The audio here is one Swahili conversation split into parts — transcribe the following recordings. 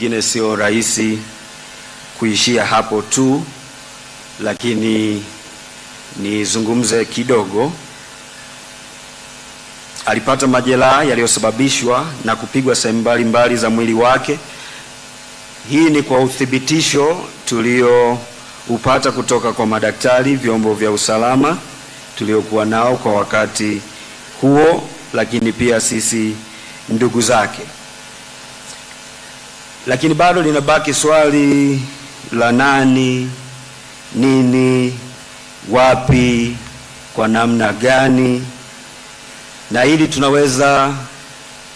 pengine sio rahisi kuishia hapo tu, lakini nizungumze kidogo. Alipata majeraha yaliyosababishwa na kupigwa sehemu mbalimbali za mwili wake. Hii ni kwa uthibitisho tulioupata kutoka kwa madaktari, vyombo vya usalama tuliokuwa nao kwa wakati huo, lakini pia sisi ndugu zake. Lakini bado linabaki swali la nani, nini, wapi, kwa namna gani, na hili tunaweza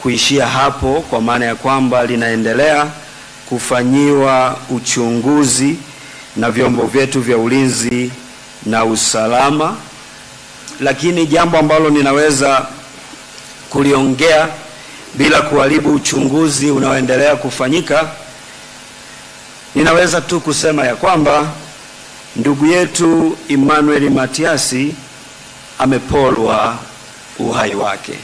kuishia hapo, kwa maana ya kwamba linaendelea kufanyiwa uchunguzi na vyombo vyetu vya ulinzi na usalama. Lakini jambo ambalo ninaweza kuliongea bila kuharibu uchunguzi unaoendelea kufanyika, ninaweza tu kusema ya kwamba ndugu yetu Emmanuel Matiasi ameporwa uhai wake,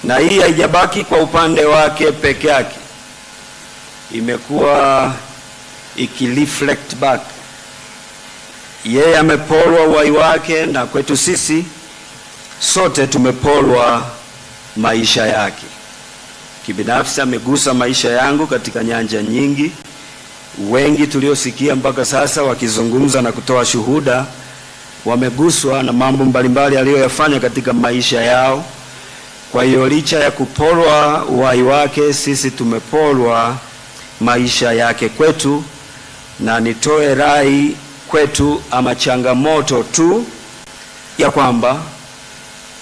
na hii haijabaki kwa upande wake peke yake, imekuwa ikireflect back. Yeye ameporwa uhai wake, na kwetu sisi sote tumeporwa maisha yake. Kibinafsi amegusa maisha yangu katika nyanja nyingi. Wengi tuliosikia mpaka sasa wakizungumza na kutoa shuhuda wameguswa na mambo mbalimbali aliyoyafanya katika maisha yao. Kwa hiyo licha ya kuporwa uhai wake, sisi tumeporwa maisha yake kwetu. Na nitoe rai kwetu, ama changamoto tu, ya kwamba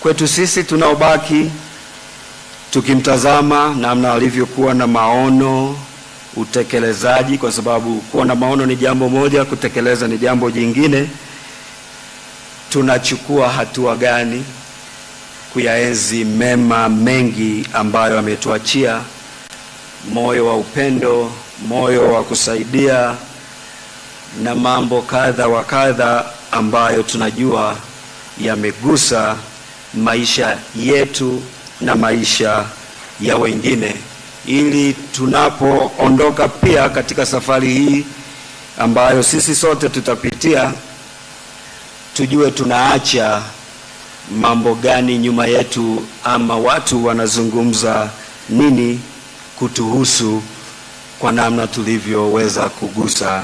kwetu sisi tunaobaki tukimtazama namna alivyokuwa na maono, utekelezaji, kwa sababu kuwa na maono ni jambo moja, kutekeleza ni jambo jingine. Tunachukua hatua gani kuyaenzi mema mengi ambayo ametuachia? Moyo wa upendo, moyo wa kusaidia, na mambo kadha wa kadha ambayo tunajua yamegusa maisha yetu na maisha ya wengine, ili tunapoondoka pia katika safari hii ambayo sisi sote tutapitia, tujue tunaacha mambo gani nyuma yetu, ama watu wanazungumza nini kutuhusu kwa namna tulivyoweza kugusa